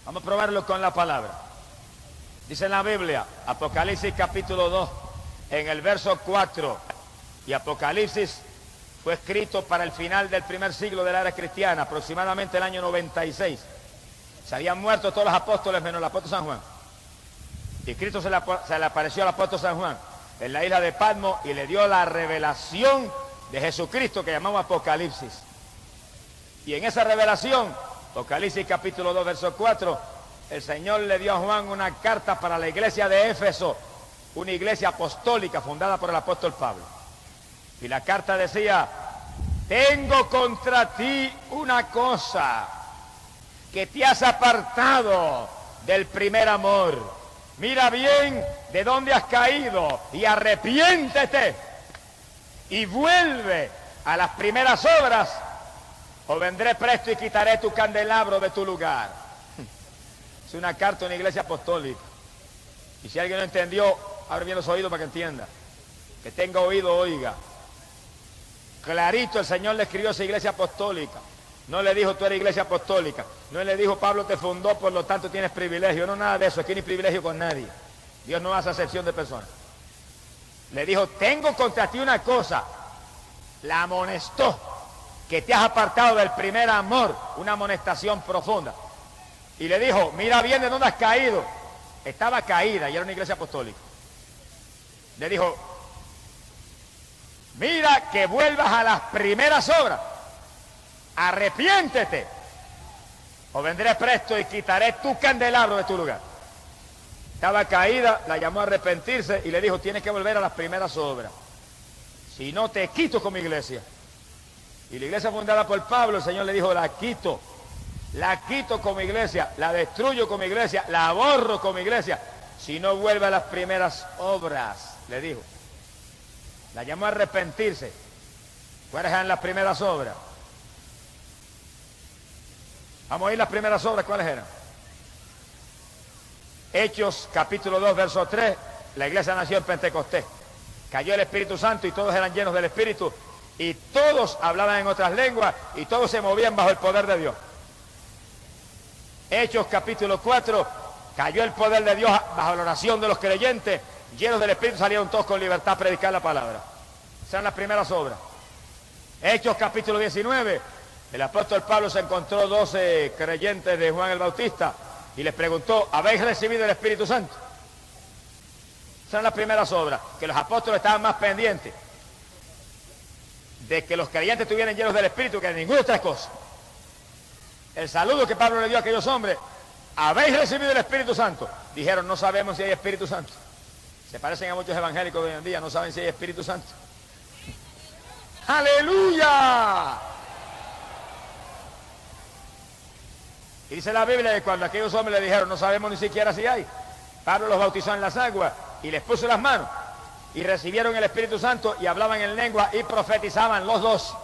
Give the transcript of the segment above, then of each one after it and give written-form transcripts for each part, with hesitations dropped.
Vamos a probarlo con la palabra. Dice en la Biblia, Apocalipsis capítulo 2, en el verso 4, y Apocalipsis fue escrito para el final del primer siglo de la era cristiana, aproximadamente el año 96. Se habían muerto todos los apóstoles menos el apóstol San Juan. Y Cristo se le apareció al apóstol San Juan en la isla de Patmos y le dio la revelación de Jesucristo que llamamos Apocalipsis. Y en esa revelación, Apocalipsis capítulo 2, verso 4, el Señor le dio a Juan una carta para la iglesia de Éfeso, una iglesia apostólica fundada por el apóstol Pablo. Y la carta decía: tengo contra ti una cosa, que te has apartado del primer amor. Mira bien de dónde has caído y arrepiéntete y vuelve a las primeras obras, o vendré presto y quitaré tu candelabro de tu lugar. Es una carta de una iglesia apostólica. Y si alguien no entendió, abre bien los oídos para que entienda. Que tenga oído, oiga. Clarito el Señor le escribió a esa iglesia apostólica. No le dijo tú eres iglesia apostólica. No le dijo Pablo te fundó, por lo tanto tienes privilegio. No, nada de eso. Aquí no hay privilegio con nadie. Dios no hace acepción de personas. Le dijo, tengo contra ti una cosa. La amonestó, que te has apartado del primer amor. Una amonestación profunda. Y le dijo, mira bien de dónde has caído. Estaba caída y era una iglesia apostólica. Le dijo, mira que vuelvas a las primeras obras. Arrepiéntete, o vendré presto y quitaré tu candelabro de tu lugar. Estaba caída, la llamó a arrepentirse y le dijo, tienes que volver a las primeras obras. Si no, te quito como iglesia. Y la iglesia fundada por Pablo, el Señor le dijo, la quito como iglesia, la destruyo como iglesia, la borro como iglesia. Si no vuelve a las primeras obras, le dijo. La llamó a arrepentirse. ¿Cuáles eran las primeras obras? Vamos a ir las primeras obras, ¿cuáles eran? Hechos, capítulo 2, verso 3, la iglesia nació en Pentecostés. Cayó el Espíritu Santo y todos eran llenos del Espíritu y todos hablaban en otras lenguas y todos se movían bajo el poder de Dios. Hechos, capítulo 4, cayó el poder de Dios bajo la oración de los creyentes, llenos del Espíritu salieron todos con libertad a predicar la palabra. Esas eran las primeras obras. Hechos, capítulo 19, el apóstol Pablo se encontró 12 creyentes de Juan el Bautista y les preguntó, ¿habéis recibido el Espíritu Santo? Son las primeras obras, que los apóstoles estaban más pendientes de que los creyentes estuvieran llenos del Espíritu que de ninguna otra cosa. El saludo que Pablo le dio a aquellos hombres, ¿habéis recibido el Espíritu Santo? Dijeron, no sabemos si hay Espíritu Santo. Se parecen a muchos evangélicos de hoy en día, no saben si hay Espíritu Santo. ¡Aleluya! Y dice la Biblia que cuando aquellos hombres le dijeron, no sabemos ni siquiera si hay, Pablo los bautizó en las aguas y les puso las manos y recibieron el Espíritu Santo y hablaban en lengua y profetizaban los dos.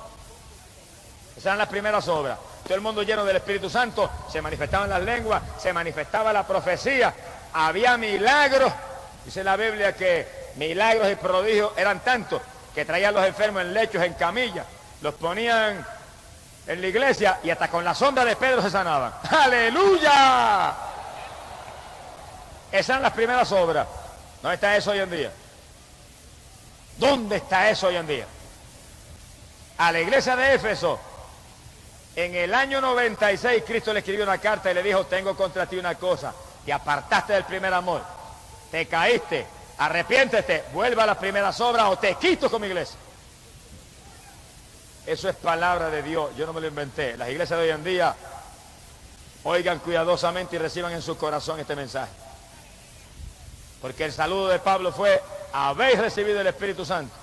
Esas eran las primeras obras. Todo el mundo lleno del Espíritu Santo, se manifestaban las lenguas, se manifestaba la profecía, había milagros. Dice la Biblia que milagros y prodigios eran tantos que traían los enfermos en lechos, en camillas, los ponían en la iglesia y hasta con la sombra de Pedro se sanaban. ¡Aleluya! Esas eran las primeras obras. ¿Dónde está eso hoy en día? ¿Dónde está eso hoy en día? A la iglesia de Éfeso, en el año 96, Cristo le escribió una carta y le dijo, tengo contra ti una cosa, te apartaste del primer amor, te caíste, arrepiéntete, vuelve a las primeras obras o te quito como iglesia. Eso es palabra de Dios, yo no me lo inventé. Las iglesias de hoy en día, oigan cuidadosamente y reciban en su corazón este mensaje. Porque el saludo de Pablo fue, habéis recibido el Espíritu Santo.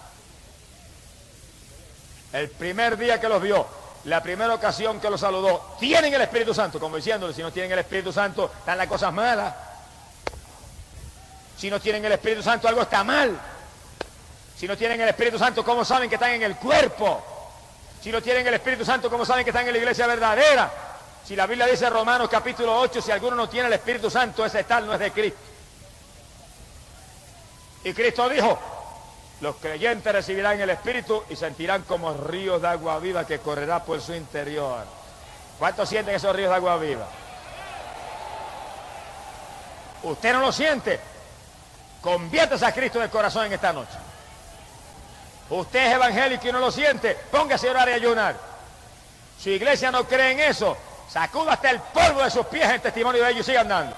El primer día que los vio, la primera ocasión que los saludó, tienen el Espíritu Santo, como diciéndole, si no tienen el Espíritu Santo, están las cosas malas. Si no tienen el Espíritu Santo, algo está mal. Si no tienen el Espíritu Santo, ¿cómo saben que están en el cuerpo? Si no tienen el Espíritu Santo, ¿cómo saben que están en la iglesia verdadera? Si la Biblia dice en Romanos capítulo 8, si alguno no tiene el Espíritu Santo, ese tal no es de Cristo. Y Cristo dijo, los creyentes recibirán el Espíritu y sentirán como ríos de agua viva que correrá por su interior. ¿Cuántos sienten esos ríos de agua viva? ¿Usted no lo siente? Conviértase a Cristo de corazón en esta noche. Usted es evangélico y no lo siente, póngase a orar y ayunar. Su iglesia no cree en eso, sacuda hasta el polvo de sus pies en testimonio de ellos y siga andando.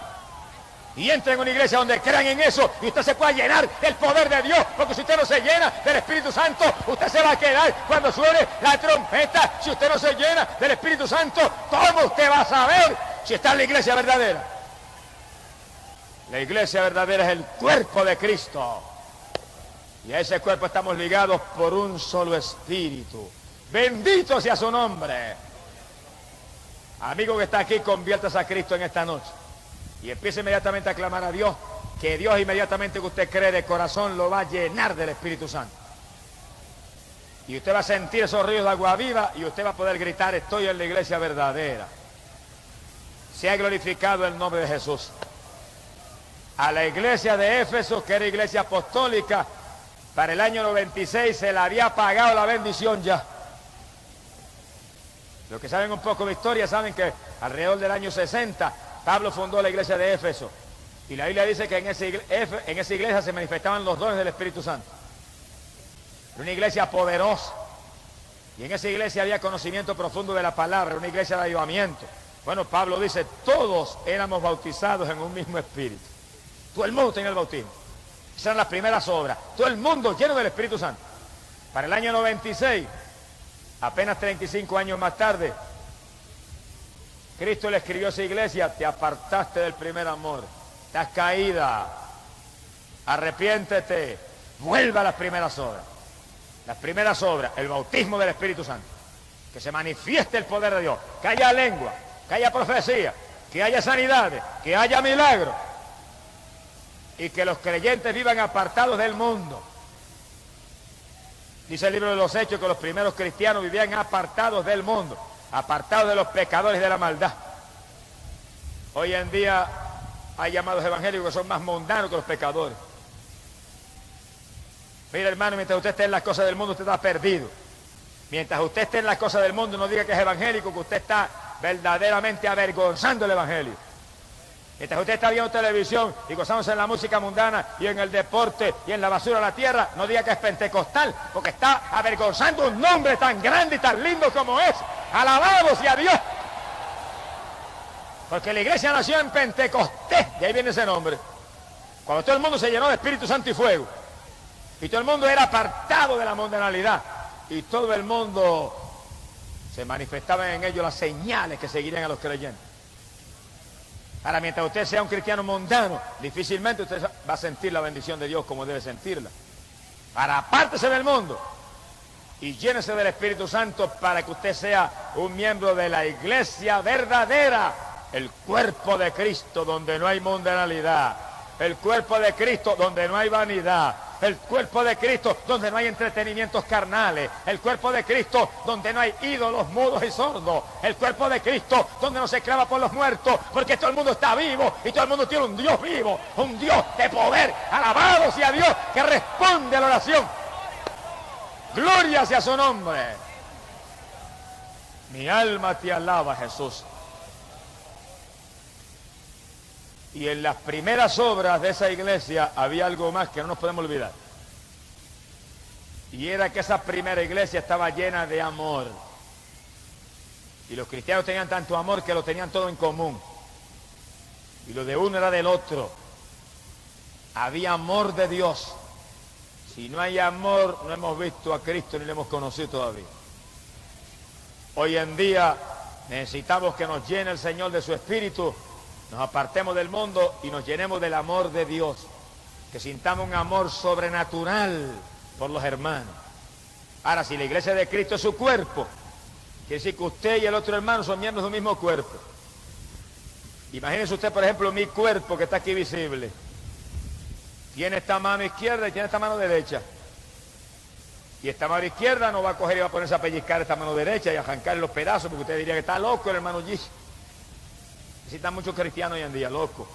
Y entre en una iglesia donde crean en eso y usted se pueda llenar del poder de Dios, porque si usted no se llena del Espíritu Santo, usted se va a quedar cuando suene la trompeta. Si usted no se llena del Espíritu Santo, ¿cómo usted va a saber si está en la iglesia verdadera? La iglesia verdadera es el cuerpo de Cristo. Y a ese cuerpo estamos ligados por un solo espíritu. Bendito sea su nombre. Amigo que está aquí, conviértase a Cristo en esta noche. Y empiece inmediatamente a clamar a Dios, que Dios inmediatamente que usted cree de corazón lo va a llenar del Espíritu Santo. Y usted va a sentir esos ríos de agua viva y usted va a poder gritar: estoy en la iglesia verdadera. Sea glorificado el nombre de Jesús. A la iglesia de Éfeso, que era iglesia apostólica, para el año 96 se le había pagado la bendición ya. Los que saben un poco de historia saben que alrededor del año 60 Pablo fundó la iglesia de Éfeso. Y la Biblia dice que en esa iglesia se manifestaban los dones del Espíritu Santo. Era una iglesia poderosa. Y en esa iglesia había conocimiento profundo de la palabra, una iglesia de avivamiento. Bueno, Pablo dice, todos éramos bautizados en un mismo espíritu. Todo el mundo tenía el bautismo. Esas eran las primeras obras. Todo el mundo lleno del Espíritu Santo. Para el año 96, apenas 35 años más tarde, Cristo le escribió a esa iglesia: te apartaste del primer amor, estás caída, arrepiéntete, vuelva a las primeras obras. Las primeras obras, el bautismo del Espíritu Santo, que se manifieste el poder de Dios, que haya lengua, que haya profecía, que haya sanidades, que haya milagros, y que los creyentes vivan apartados del mundo. Dice el libro de los Hechos que los primeros cristianos vivían apartados del mundo, apartados de los pecadores y de la maldad. Hoy en día hay llamados evangélicos que son más mundanos que los pecadores. Mira, hermano, mientras usted esté en las cosas del mundo, usted está perdido. Mientras usted esté en las cosas del mundo, no diga que es evangélico, que usted está verdaderamente avergonzando el evangelio. Mientras usted está viendo televisión y gozándose en la música mundana y en el deporte y en la basura de la tierra, no diga que es pentecostal, porque está avergonzando un nombre tan grande y tan lindo como es. Alabado sea Dios. Porque la iglesia nació en Pentecostés, de ahí viene ese nombre. Cuando todo el mundo se llenó de Espíritu Santo y fuego, y todo el mundo era apartado de la mundanalidad, y todo el mundo se manifestaban en ellos las señales que seguirían a los creyentes. Ahora, mientras usted sea un cristiano mundano, difícilmente usted va a sentir la bendición de Dios como debe sentirla. Ahora, apártese del mundo y llénese del Espíritu Santo para que usted sea un miembro de la iglesia verdadera, el cuerpo de Cristo donde no hay mundanalidad, el cuerpo de Cristo donde no hay vanidad, el cuerpo de Cristo donde no hay entretenimientos carnales, el cuerpo de Cristo donde no hay ídolos mudos y sordos, el cuerpo de Cristo donde no se clama por los muertos, porque todo el mundo está vivo y todo el mundo tiene un Dios vivo, un Dios de poder. Alabado sea Dios que responde a la oración. Gloria sea su nombre. Mi alma te alaba, Jesús. Y en las primeras obras de esa iglesia había algo más que no nos podemos olvidar. Y era que esa primera iglesia estaba llena de amor. Y los cristianos tenían tanto amor que lo tenían todo en común. Y lo de uno era del otro. Había amor de Dios. Si no hay amor, no hemos visto a Cristo ni lo hemos conocido todavía. Hoy en día necesitamos que nos llene el Señor de su Espíritu, nos apartemos del mundo y nos llenemos del amor de Dios, que sintamos un amor sobrenatural por los hermanos. Ahora, si la iglesia de Cristo es su cuerpo, quiere decir que usted y el otro hermano son miembros de un mismo cuerpo. Imagínese usted, por ejemplo, mi cuerpo que está aquí visible. Tiene esta mano izquierda y tiene esta mano derecha. Y esta mano izquierda no va a coger y va a ponerse a pellizcar esta mano derecha y a arrancar los pedazos, porque usted diría que está loco el hermano G. Necesitan muchos cristianos hoy en día, locos,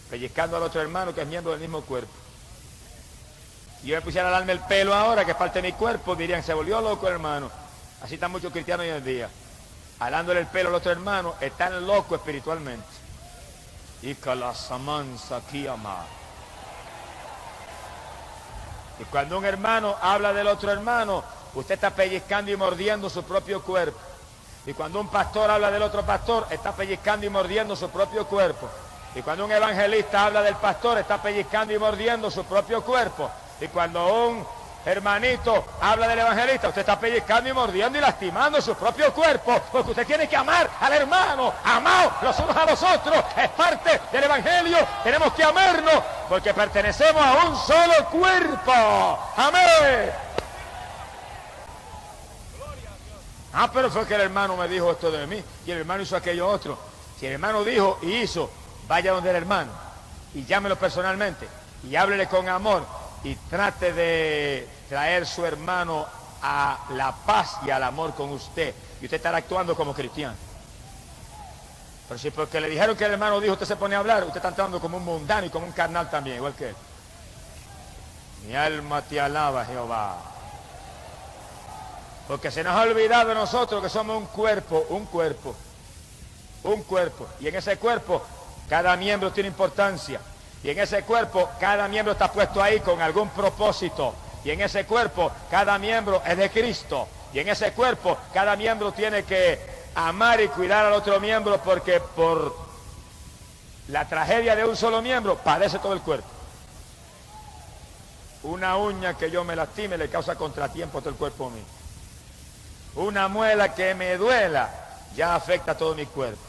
pellizcando al otro hermano que es miembro del mismo cuerpo. Si yo me pusiera a darme el pelo ahora, que es parte de mi cuerpo, dirían, se volvió loco el hermano. Así están muchos cristianos hoy en día. Alándole el pelo al otro hermano, están locos espiritualmente. Y que la samanza aquí ama. Y cuando un hermano habla del otro hermano, usted está pellizcando y mordiendo su propio cuerpo. Y cuando un pastor habla del otro pastor, está pellizcando y mordiendo su propio cuerpo. Y cuando un evangelista habla del pastor, está pellizcando y mordiendo su propio cuerpo. Y cuando un hermanito habla del evangelista, usted está pellizcando y mordiendo y lastimando su propio cuerpo, porque usted tiene que amar al hermano. Amaos los unos a los otros, es parte del evangelio. Tenemos que amarnos porque pertenecemos a un solo cuerpo. Amén. Ah, pero fue que el hermano me dijo esto de mí y el hermano hizo aquello otro. Si el hermano dijo y hizo, vaya donde el hermano y llámelo personalmente y háblele con amor y trate de traer su hermano a la paz y al amor con usted. Y usted estará actuando como cristiano. Pero si porque le dijeron que el hermano dijo, usted se pone a hablar, usted está actuando como un mundano y como un carnal también, igual que él. Mi alma te alaba, Jehová. Porque se nos ha olvidado de nosotros que somos un cuerpo. Y en ese cuerpo cada miembro tiene importancia. Y en ese cuerpo cada miembro está puesto ahí con algún propósito. Y en ese cuerpo cada miembro es de Cristo. Y en ese cuerpo cada miembro tiene que amar y cuidar al otro miembro, porque por la tragedia de un solo miembro padece todo el cuerpo. Una uña que yo me lastime le causa contratiempo a todo el cuerpo mío. Una muela que me duela ya afecta a todo mi cuerpo.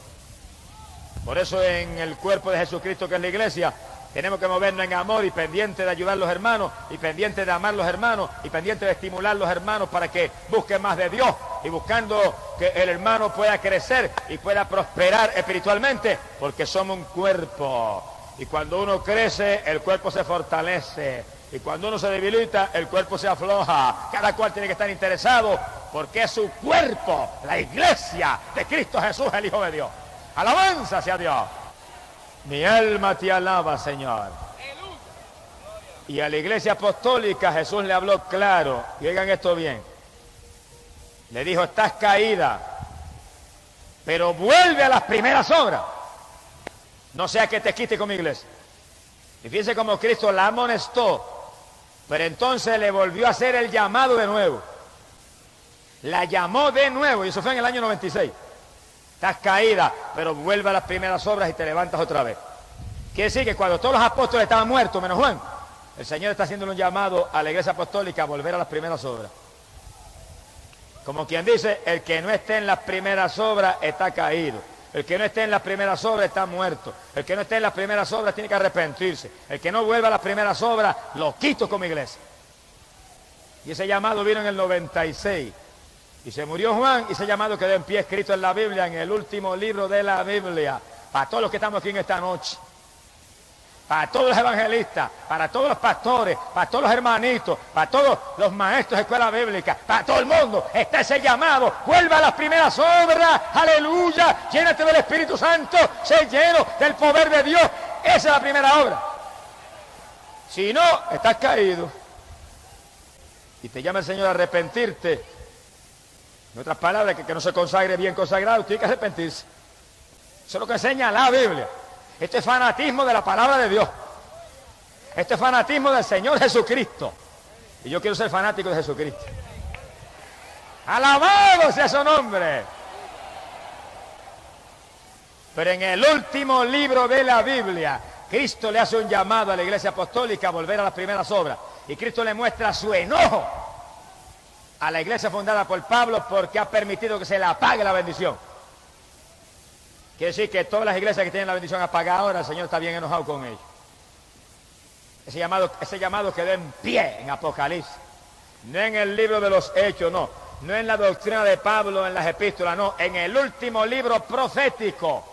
Por eso en el cuerpo de Jesucristo, que es la iglesia, tenemos que movernos en amor y pendiente de ayudar a los hermanos, y pendiente de amar a los hermanos, y pendiente de estimular a los hermanos para que busquen más de Dios, y buscando que el hermano pueda crecer y pueda prosperar espiritualmente, porque somos un cuerpo. Y cuando uno crece, el cuerpo se fortalece. Y cuando uno se debilita, el cuerpo se afloja. Cada cual tiene que estar interesado, porque es su cuerpo, la iglesia de Cristo Jesús, el Hijo de Dios. Alabanza sea Dios. Mi alma te alaba, Señor. Y a la iglesia apostólica Jesús le habló claro. Y oigan esto bien. Le dijo, estás caída, pero vuelve a las primeras obras. No sea que te quite con mi iglesia. Y fíjense cómo Cristo la amonestó, pero entonces le volvió a hacer el llamado de nuevo. La llamó de nuevo, y eso fue en el año 96. Estás caída, pero vuelve a las primeras obras y te levantas otra vez. Quiere decir que cuando todos los apóstoles estaban muertos, menos Juan, el Señor está haciendo un llamado a la iglesia apostólica a volver a las primeras obras. Como quien dice, el que no esté en las primeras obras está caído. El que no esté en las primeras obras está muerto. El que no esté en las primeras obras tiene que arrepentirse. El que no vuelva a las primeras obras, lo quito como iglesia. Y ese llamado vino en el 96. Y se murió Juan, y ese llamado quedó en pie, escrito en la Biblia, en el último libro de la Biblia. Para todos los que estamos aquí en esta noche. Para todos los evangelistas, para todos los pastores, para todos los hermanitos, para todos los maestros de escuela bíblica, para todo el mundo está ese llamado. Vuelva a las primeras obras, aleluya, llénate del Espíritu Santo, sé lleno del poder de Dios. Esa es la primera obra. Si no, estás caído y te llama el Señor a arrepentirte. En otras palabras, que no se consagre bien consagrado, tiene que arrepentirse. Eso es lo que enseña la Biblia. Este es fanatismo de la palabra de Dios. Este es fanatismo del Señor Jesucristo. Y yo quiero ser fanático de Jesucristo. Alabado sea su nombre. Pero en el último libro de la Biblia, Cristo le hace un llamado a la iglesia apostólica a volver a las primeras obras. Y Cristo le muestra su enojo a la iglesia fundada por Pablo porque ha permitido que se le apague la bendición. Quiere decir que todas las iglesias que tienen la bendición apagada ahora, el Señor está bien enojado con ellos. Ese llamado quedó en pie en Apocalipsis. No en el libro de los Hechos, no. No en la doctrina de Pablo, en las epístolas, no. En el último libro profético.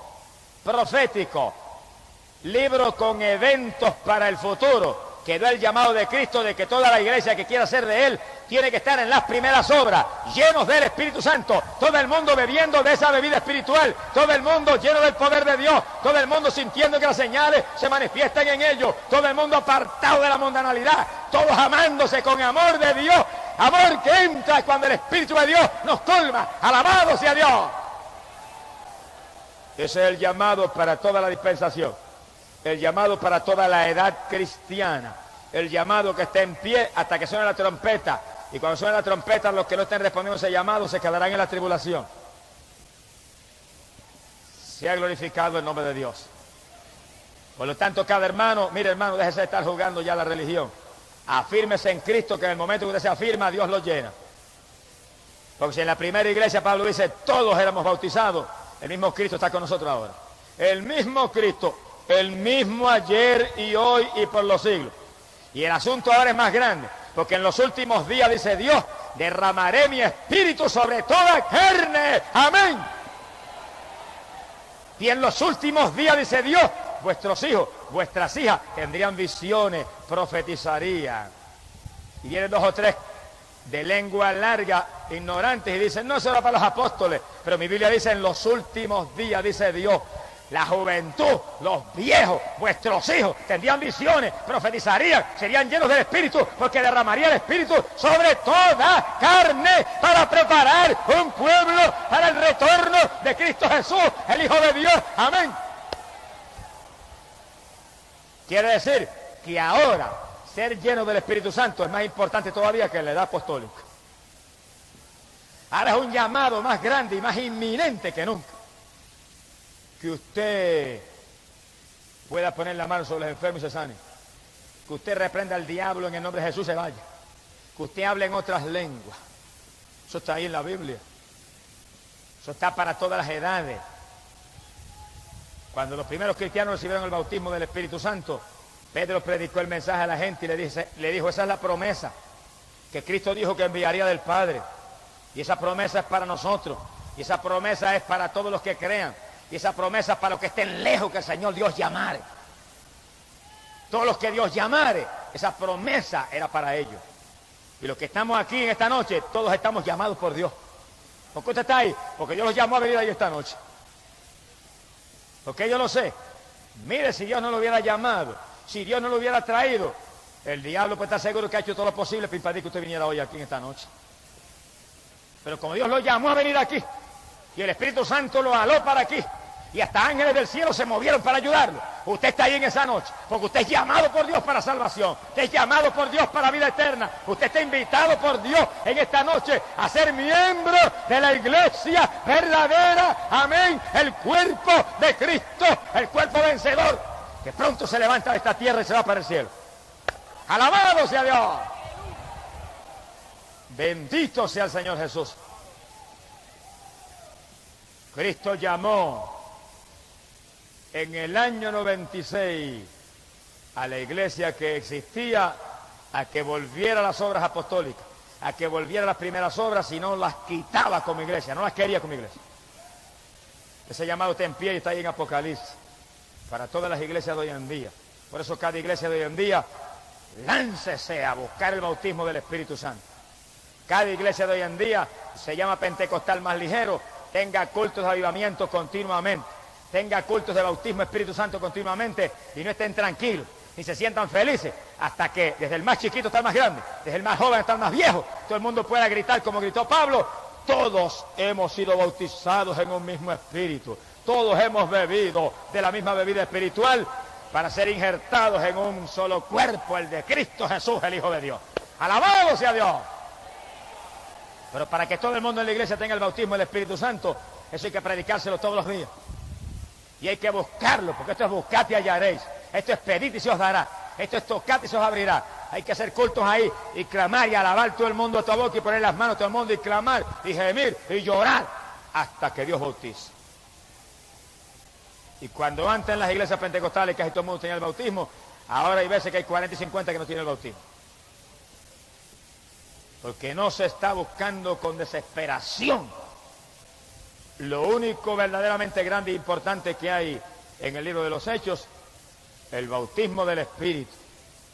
Libro con eventos para el futuro. Quedó el llamado de Cristo de que toda la iglesia que quiera ser de Él tiene que estar en las primeras obras, llenos del Espíritu Santo, todo el mundo bebiendo de esa bebida espiritual, todo el mundo lleno del poder de Dios, todo el mundo sintiendo que las señales se manifiestan en ellos, todo el mundo apartado de la mundanalidad, todos amándose con amor de Dios, amor que entra cuando el Espíritu de Dios nos colma. Alabado sea Dios. Ese es el llamado para toda la dispensación. el llamado para toda la edad cristiana, el llamado que esté en pie hasta que suene la trompeta, y cuando suene la trompeta los que no estén respondiendo a ese llamado se quedarán en la tribulación. Sea glorificado el nombre de Dios. Por lo tanto, cada hermano, mire hermano, déjese de estar jugando ya la religión. Afírmese en Cristo, que en el momento que usted se afirma, Dios lo llena. Porque si en la primera iglesia Pablo dice, todos éramos bautizados, el mismo Cristo está con nosotros ahora. El mismo Cristo, el mismo ayer y hoy y por los siglos. Y el asunto ahora es más grande, porque en los últimos días, dice Dios, derramaré mi espíritu sobre toda carne. Amén. Y en los últimos días, dice Dios, vuestros hijos, vuestras hijas tendrían visiones, profetizarían. Y vienen 2 o 3 de lengua larga, ignorantes, y dicen, no, eso era para los apóstoles. Pero mi Biblia dice, en los últimos días, dice Dios, la juventud, los viejos, vuestros hijos, tendrían visiones, profetizarían, serían llenos del Espíritu, porque derramaría el Espíritu sobre toda carne para preparar un pueblo para el retorno de Cristo Jesús, el Hijo de Dios. Amén. Quiere decir que ahora ser lleno del Espíritu Santo es más importante todavía que en la edad apostólica. Ahora es un llamado más grande y más inminente que nunca. Que usted pueda poner la mano sobre los enfermos y se sane. Que usted reprenda al diablo en el nombre de Jesús y se vaya. Que usted hable en otras lenguas. Eso está ahí en la Biblia. Eso está para todas las edades. Cuando los primeros cristianos recibieron el bautismo del Espíritu Santo, Pedro predicó el mensaje a la gente y le dijo, esa es la promesa que Cristo dijo que enviaría del Padre. Y esa promesa es para nosotros. Y esa promesa es para todos los que crean. Y esa promesa es para los que estén lejos, que el Señor Dios llamare. Todos los que Dios llamare, esa promesa era para ellos. Y los que estamos aquí en esta noche, todos estamos llamados por Dios. ¿Por qué usted está ahí? Porque Dios los llamó a venir ahí esta noche. Porque yo lo sé. Mire, si Dios no lo hubiera llamado, si Dios no lo hubiera traído, el diablo puede estar seguro que ha hecho todo lo posible para impedir que usted viniera hoy aquí en esta noche. Pero como Dios lo llamó a venir aquí, y el Espíritu Santo lo aló para aquí, y hasta ángeles del cielo se movieron para ayudarlo, usted está ahí en esa noche, porque usted es llamado por Dios para salvación, usted es llamado por Dios para vida eterna, usted está invitado por Dios en esta noche a ser miembro de la iglesia verdadera, amén, el cuerpo de Cristo, el cuerpo vencedor, que pronto se levanta de esta tierra y se va para el cielo. ¡Alabado sea Dios! Bendito sea el Señor Jesús. Cristo llamó en el año 96 a la iglesia que existía a que volviera a las obras apostólicas, a que volviera a las primeras obras, y no las quitaba como iglesia, no las quería como iglesia. Ese llamado está en pie y está ahí en Apocalipsis, para todas las iglesias de hoy en día. Por eso cada iglesia de hoy en día, láncese a buscar el bautismo del Espíritu Santo. Cada iglesia de hoy en día se llama pentecostal más ligero, tenga cultos de avivamiento continuamente, tenga cultos de bautismo Espíritu Santo continuamente, y no estén tranquilos, ni se sientan felices, hasta que desde el más chiquito hasta el más grande, desde el más joven hasta el más viejo, todo el mundo pueda gritar como gritó Pablo, todos hemos sido bautizados en un mismo espíritu, todos hemos bebido de la misma bebida espiritual para ser injertados en un solo cuerpo, el de Cristo Jesús, el Hijo de Dios. ¡Alabado sea Dios! Pero para que todo el mundo en la iglesia tenga el bautismo del Espíritu Santo, eso hay que predicárselo todos los días. Y hay que buscarlo, porque esto es buscad y hallaréis. Esto es pedid y se os dará. Esto es tocad y se os abrirá. Hay que hacer cultos ahí y clamar y alabar todo el mundo a tu boca y poner las manos a todo el mundo y clamar y gemir y llorar hasta que Dios bautice. Y cuando antes en las iglesias pentecostales casi todo el mundo tenía el bautismo, ahora hay veces que hay 40 y 50 que no tienen el bautismo. Porque no se está buscando con desesperación lo único verdaderamente grande e importante que hay en el libro de los Hechos, el bautismo del Espíritu.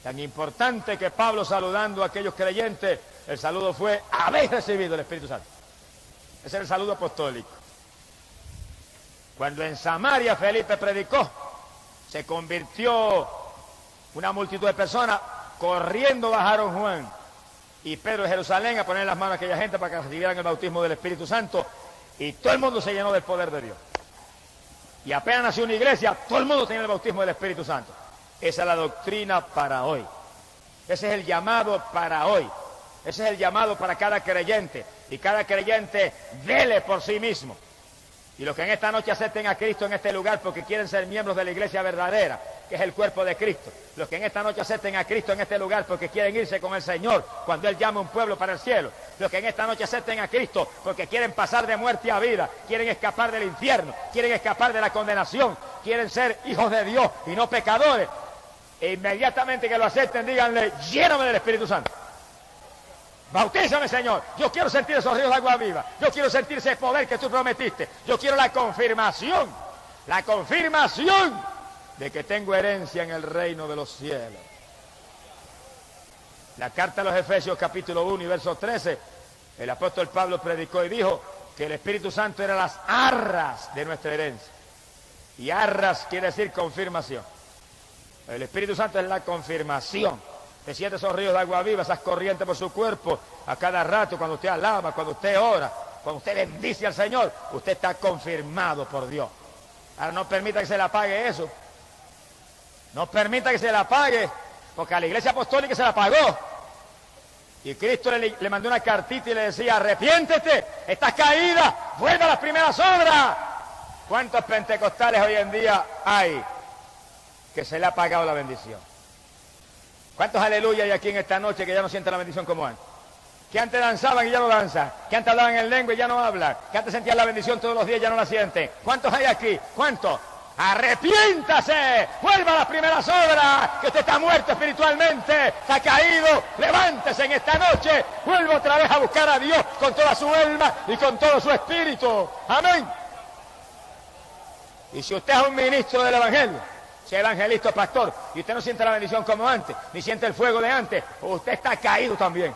Tan importante que Pablo, saludando a aquellos creyentes, el saludo fue: habéis recibido el Espíritu Santo. Ese es el saludo apostólico. Cuando en Samaria Felipe predicó, se convirtió una multitud de personas, corriendo bajaron Juan y Pedro de Jerusalén a poner las manos a aquella gente para que recibieran el bautismo del Espíritu Santo, y todo el mundo se llenó del poder de Dios. Y apenas nació una iglesia, todo el mundo tenía el bautismo del Espíritu Santo. Esa es la doctrina para hoy. Ese es el llamado para hoy. Ese es el llamado para cada creyente. Y cada creyente vele por sí mismo. Y los que en esta noche acepten a Cristo en este lugar porque quieren ser miembros de la iglesia verdadera, que es el cuerpo de Cristo. Los que en esta noche acepten a Cristo en este lugar porque quieren irse con el Señor cuando Él llame a un pueblo para el cielo. Los que en esta noche acepten a Cristo porque quieren pasar de muerte a vida, quieren escapar del infierno, quieren escapar de la condenación, quieren ser hijos de Dios y no pecadores. E inmediatamente que lo acepten, díganle, lléname del Espíritu Santo. Bautízame, Señor. Yo quiero sentir esos ríos de agua viva. Yo quiero sentir ese poder que tú prometiste. Yo quiero la confirmación de que tengo herencia en el reino de los cielos. La carta a los Efesios capítulo 1 y verso 13, el apóstol Pablo predicó y dijo que el Espíritu Santo era las arras de nuestra herencia. Y arras quiere decir confirmación. El Espíritu Santo es la confirmación. Te siente esos ríos de agua viva, esas corrientes por su cuerpo, a cada rato, cuando usted alaba, cuando usted ora, cuando usted bendice al Señor, usted está confirmado por Dios. Ahora no permita que se le apague eso. No permita que se le apague, porque a la iglesia apostólica se la apagó. Y Cristo le mandó una cartita y le decía, arrepiéntete, estás caída, vuelve a las primeras obras. ¿Cuántos pentecostales hoy en día hay que se le ha apagado la bendición? ¿Cuántos aleluya hay aquí en esta noche que ya no sienten la bendición como antes? Que antes danzaban y ya no danzan, que antes hablaban en lengua y ya no hablan, que antes sentían la bendición todos los días y ya no la sienten. ¿Cuántos hay aquí? ¿Cuántos? ¡Arrepiéntase! ¡Vuelva a las primeras obras! Que usted está muerto espiritualmente, está caído. ¡Levántese en esta noche! Vuelva otra vez a buscar a Dios con toda su alma y con todo su espíritu. ¡Amén! Y si usted es un ministro del Evangelio, sea evangelista o pastor, y usted no siente la bendición como antes, ni siente el fuego de antes, usted está caído también.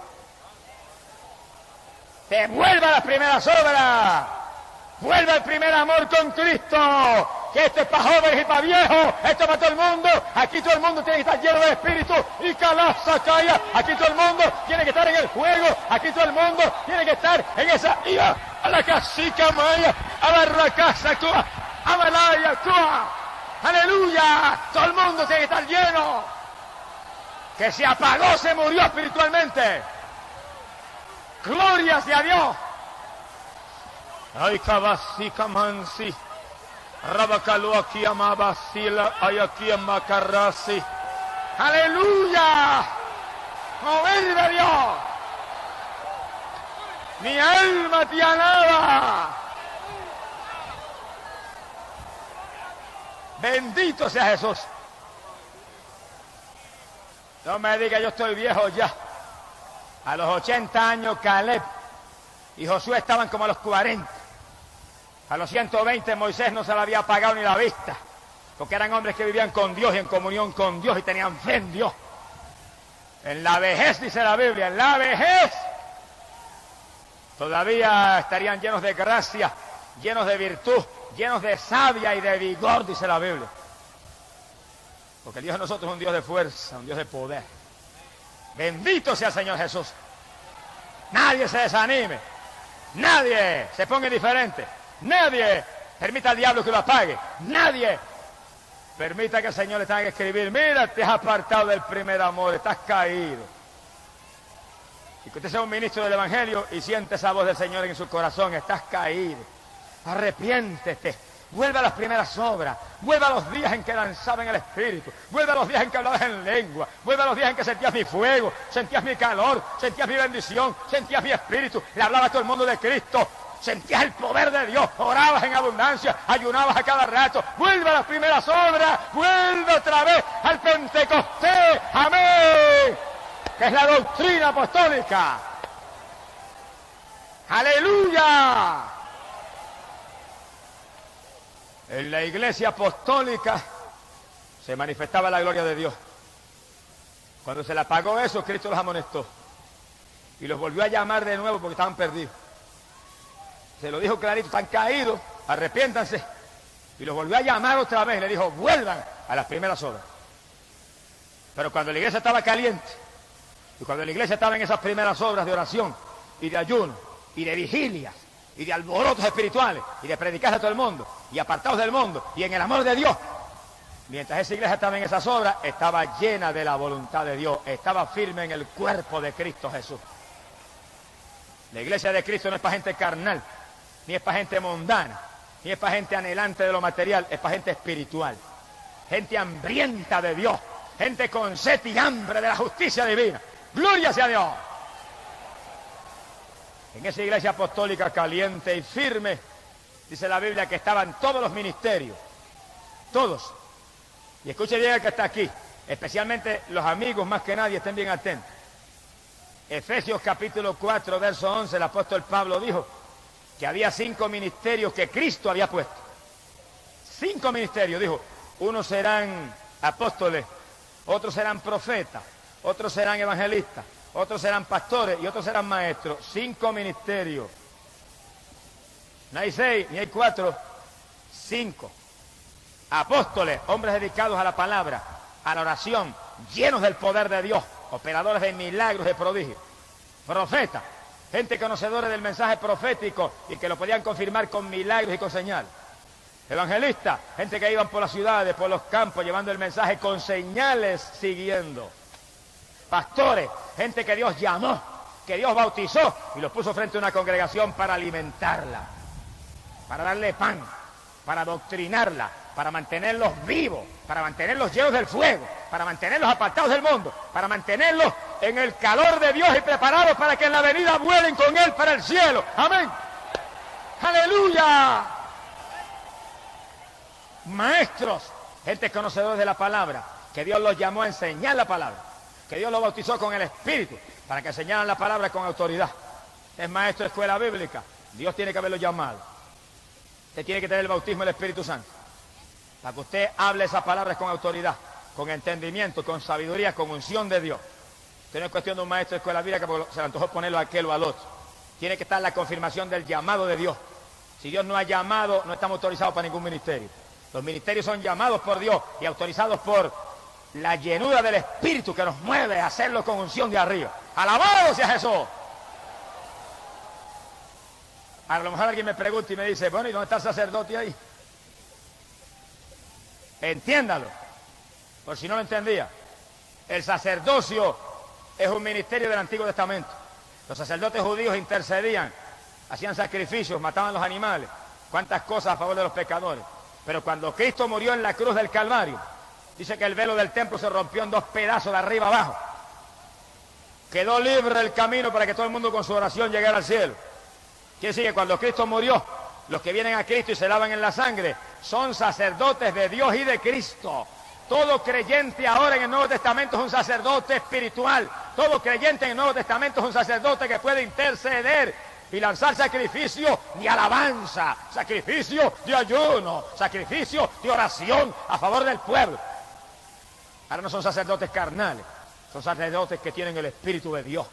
Te vuelva a las primeras obras. Vuelva al primer amor con Cristo. Que esto es para jóvenes y para viejos. Esto es para todo el mundo. Aquí todo el mundo tiene que estar lleno de espíritu. Y calaza calla. Aquí todo el mundo tiene que estar en el fuego. Aquí todo el mundo tiene que estar en esa ira. A la casica maya. A la racasa cua. A la laya cua. ¡Aleluya! Todo el mundo tiene que estar lleno. Que se apagó, se murió espiritualmente. ¡Gloria sea a Dios! ¡Ay, cabasi, camansi! Rabacalo aquí amabasila, ay aquí amacarrasi. ¡Aleluya! ¡Mover de Dios! ¡Mi alma te alaba! Bendito sea Jesús. No me diga, yo estoy viejo ya. A los 80 años Caleb y Josué estaban como a los 40. A los 120 Moisés no se le había apagado ni la vista, porque eran hombres que vivían con Dios y en comunión con Dios y tenían fe en Dios. En la vejez, dice la Biblia, en la vejez todavía estarían llenos de gracia, llenos de virtud, llenos de savia y de vigor, dice la Biblia. Porque el Dios de nosotros es un Dios de fuerza, un Dios de poder. Bendito sea el Señor Jesús. Nadie se desanime, nadie se ponga indiferente, nadie permita al diablo que lo apague, nadie permita que el Señor le tenga que escribir, mira, te has apartado del primer amor, estás caído. Y que usted sea un ministro del Evangelio y siente esa voz del Señor en su corazón, estás caído, arrepiéntete. Vuelve a las primeras obras, vuelve a los días en que danzaba en el Espíritu, vuelve a los días en que hablabas en lengua, vuelve a los días en que sentías mi fuego, sentías mi calor, sentías mi bendición, sentías mi espíritu, le hablabas a todo el mundo de Cristo, sentías el poder de Dios, orabas en abundancia, ayunabas a cada rato. Vuelve a las primeras obras, vuelve otra vez al Pentecostés, amén, que es la doctrina apostólica. ¡Aleluya! En la iglesia apostólica se manifestaba la gloria de Dios. Cuando se le apagó eso, Cristo los amonestó y los volvió a llamar de nuevo porque estaban perdidos. Se lo dijo clarito, están caídos, arrepiéntanse. Y los volvió a llamar otra vez, le dijo, vuelvan a las primeras obras. Pero cuando la iglesia estaba caliente, y cuando la iglesia estaba en esas primeras obras de oración, y de ayuno, y de vigilias, y de alborotos espirituales y de predicar a todo el mundo y apartados del mundo y en el amor de Dios. Mientras esa iglesia estaba en esas obras, estaba llena de la voluntad de Dios, estaba firme en el cuerpo de Cristo Jesús. La iglesia de Cristo no es para gente carnal, ni es para gente mundana, ni es para gente anhelante de lo material, es para gente espiritual, gente hambrienta de Dios, gente con sed y hambre de la justicia divina. ¡Gloria sea a Dios! En esa iglesia apostólica caliente y firme, dice la Biblia que estaban todos los ministerios, todos. Y escuche bien el que está aquí, especialmente los amigos más que nadie, estén bien atentos. Efesios capítulo 4, verso 11, el apóstol Pablo dijo que había 5 ministerios que Cristo había puesto. 5 ministerios, dijo, unos serán apóstoles, otros serán profetas, otros serán evangelistas, otros serán pastores y otros serán maestros. 5 ministerios. No hay 6, ni hay 4, 5. Apóstoles, hombres dedicados a la palabra, a la oración, llenos del poder de Dios, operadores de milagros, de prodigios. Profetas, gente conocedora del mensaje profético y que lo podían confirmar con milagros y con señales. Evangelistas, gente que iban por las ciudades, por los campos, llevando el mensaje con señales siguiendo. Pastores, gente que Dios llamó, que Dios bautizó y los puso frente a una congregación para alimentarla, para darle pan, para adoctrinarla, para mantenerlos vivos, para mantenerlos llenos del fuego, para mantenerlos apartados del mundo, para mantenerlos en el calor de Dios y preparados para que en la venida vuelen con Él para el cielo. Amén. ¡Aleluya! Maestros, gente conocedores de la palabra, que Dios los llamó a enseñar la palabra, que Dios los bautizó con el Espíritu, para que enseñaran la palabra con autoridad. Es maestro de escuela bíblica, Dios tiene que haberlo llamado. Usted tiene que tener el bautismo del Espíritu Santo, para que usted hable esas palabras con autoridad, con entendimiento, con sabiduría, con unción de Dios. Usted no es cuestión de un maestro de escuela bíblica porque se le antojó ponerlo a aquel o al otro. Tiene que estar la confirmación del llamado de Dios. Si Dios no ha llamado, no estamos autorizados para ningún ministerio. Los ministerios son llamados por Dios y autorizados por la llenura del Espíritu que nos mueve a hacerlo con unción de arriba. ¡Alabado sea Jesús! A lo mejor alguien me pregunta y me dice, bueno, ¿y dónde está el sacerdote ahí? Entiéndalo, por si no lo entendía. El sacerdocio es un ministerio del Antiguo Testamento. Los sacerdotes judíos intercedían, hacían sacrificios, mataban los animales, cuántas cosas a favor de los pecadores. Pero cuando Cristo murió en la cruz del Calvario, dice que el velo del templo se rompió en 2 pedazos de arriba abajo. Quedó libre el camino para que todo el mundo con su oración llegara al cielo. Quiere decir que cuando Cristo murió, los que vienen a Cristo y se lavan en la sangre son sacerdotes de Dios y de Cristo. Todo creyente ahora en el Nuevo Testamento es un sacerdote espiritual. Todo creyente en el Nuevo Testamento es un sacerdote que puede interceder y lanzar sacrificio de alabanza, sacrificio de ayuno, sacrificio de oración a favor del pueblo. Ahora no son sacerdotes carnales, son sacerdotes que tienen el Espíritu de Dios.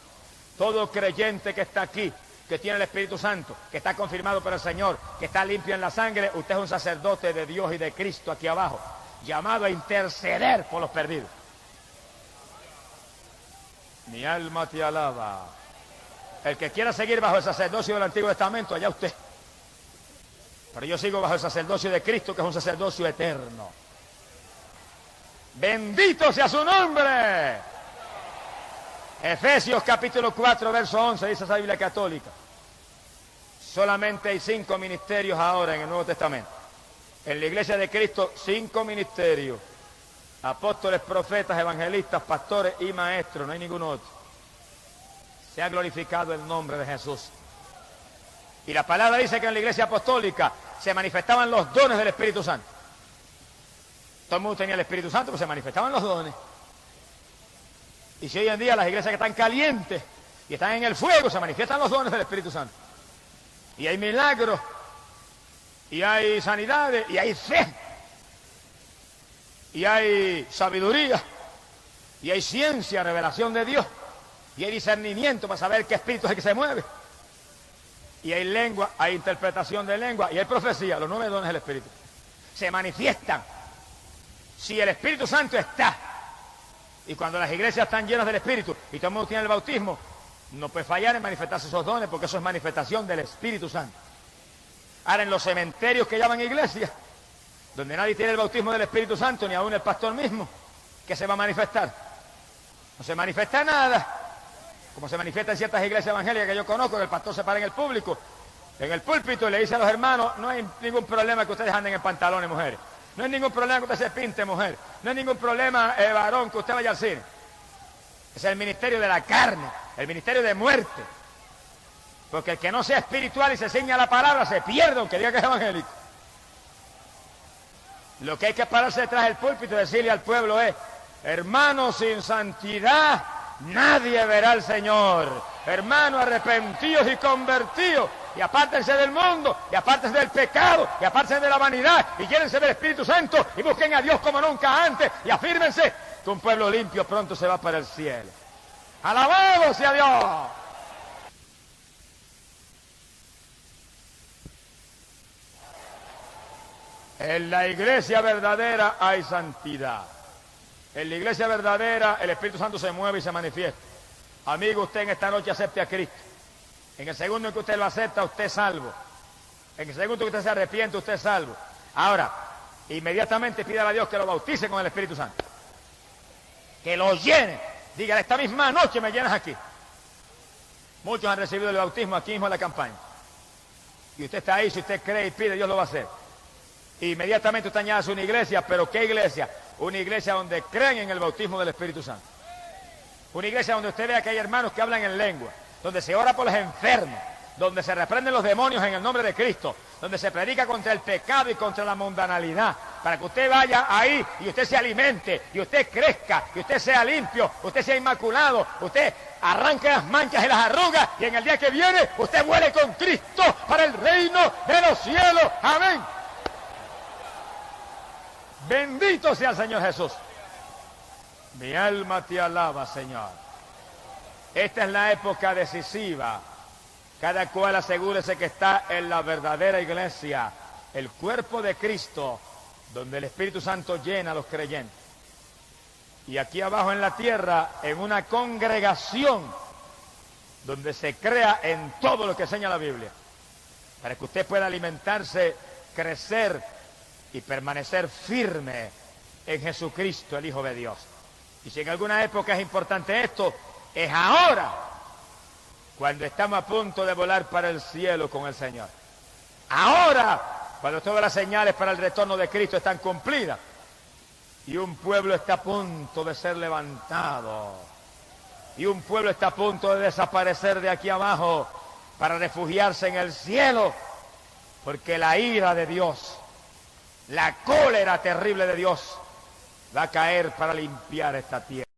Todo creyente que está aquí, que tiene el Espíritu Santo, que está confirmado por el Señor, que está limpio en la sangre, usted es un sacerdote de Dios y de Cristo aquí abajo, llamado a interceder por los perdidos. Mi alma te alaba. El que quiera seguir bajo el sacerdocio del Antiguo Testamento, allá usted. Pero yo sigo bajo el sacerdocio de Cristo, que es un sacerdocio eterno. Bendito sea su nombre. Efesios capítulo 4, verso 11, dice esa Biblia católica. Solamente hay 5 ministerios ahora en el Nuevo Testamento. En la iglesia de Cristo, 5 ministerios. Apóstoles, profetas, evangelistas, pastores y maestros, no hay ningún otro. Se ha glorificado el nombre de Jesús. Y la palabra dice que en la iglesia apostólica se manifestaban los dones del Espíritu Santo. Todo el mundo tenía el Espíritu Santo, pero se manifestaban los dones. Y si hoy en día las iglesias que están calientes y están en el fuego, se manifiestan los dones del Espíritu Santo. Y hay milagros, y hay sanidades, y hay fe, y hay sabiduría, y hay ciencia, revelación de Dios, y hay discernimiento para saber qué espíritu es el que se mueve. Y hay lengua, hay interpretación de lengua, y hay profecía, los 9 dones del Espíritu. Se manifiestan. Si el Espíritu Santo está, y cuando las iglesias están llenas del Espíritu, y todo el mundo tiene el bautismo, no puede fallar en manifestarse esos dones, porque eso es manifestación del Espíritu Santo. Ahora, en los cementerios que llaman iglesias, donde nadie tiene el bautismo del Espíritu Santo, ni aún el pastor mismo, ¿qué se va a manifestar? No se manifiesta nada, como se manifiesta en ciertas iglesias evangélicas que yo conozco, que el pastor se para en el público, en el púlpito, y le dice a los hermanos: no hay ningún problema que ustedes anden en pantalones, mujeres. No hay ningún problema que usted se pinte, mujer. No hay ningún problema, varón, que usted vaya al cine. Ese es el ministerio de la carne, el ministerio de muerte. Porque el que no sea espiritual y se ciña a la palabra se pierde, aunque diga que es evangélico. Lo que hay que pararse detrás del púlpito y decirle al pueblo es: hermanos, sin santidad nadie verá al Señor. Hermanos, arrepentidos y convertidos, y apártense del mundo, y apártense del pecado, y apártense de la vanidad, y llénense del Espíritu Santo, y busquen a Dios como nunca antes, y afírmense que un pueblo limpio pronto se va para el cielo. ¡Alabado sea Dios! En la iglesia verdadera hay santidad. En la iglesia verdadera el Espíritu Santo se mueve y se manifiesta. Amigo, usted en esta noche acepte a Cristo. En el segundo en que usted lo acepta, usted es salvo. En el segundo en que usted se arrepiente, usted es salvo. Ahora, inmediatamente pídale a Dios que lo bautice con el Espíritu Santo. Que lo llene. Dígale: esta misma noche me llenas aquí. Muchos han recibido el bautismo aquí mismo en la campaña. Y usted está ahí, si usted cree y pide, Dios lo va a hacer. Inmediatamente usted añade una iglesia. ¿Pero qué iglesia? Una iglesia donde creen en el bautismo del Espíritu Santo. Una iglesia donde usted vea que hay hermanos que hablan en lengua, donde se ora por los enfermos, donde se reprenden los demonios en el nombre de Cristo, donde se predica contra el pecado y contra la mundanalidad, para que usted vaya ahí y usted se alimente, y usted crezca, y usted sea limpio, usted sea inmaculado, usted arranque las manchas y las arrugas, y en el día que viene usted vuele con Cristo para el reino de los cielos. Amén. Bendito sea el Señor Jesús. Mi alma te alaba, Señor. Esta es la época decisiva. Cada cual asegúrese que está en la verdadera iglesia, el cuerpo de Cristo, donde el Espíritu Santo llena a los creyentes. Y aquí abajo en la tierra, en una congregación, donde se crea en todo lo que enseña la Biblia, para que usted pueda alimentarse, crecer y permanecer firme en Jesucristo, el Hijo de Dios. Y si en alguna época es importante esto, es ahora, cuando estamos a punto de volar para el cielo con el Señor. Ahora, cuando todas las señales para el retorno de Cristo están cumplidas y un pueblo está a punto de ser levantado y un pueblo está a punto de desaparecer de aquí abajo para refugiarse en el cielo, porque la ira de Dios, la cólera terrible de Dios va a caer para limpiar esta tierra.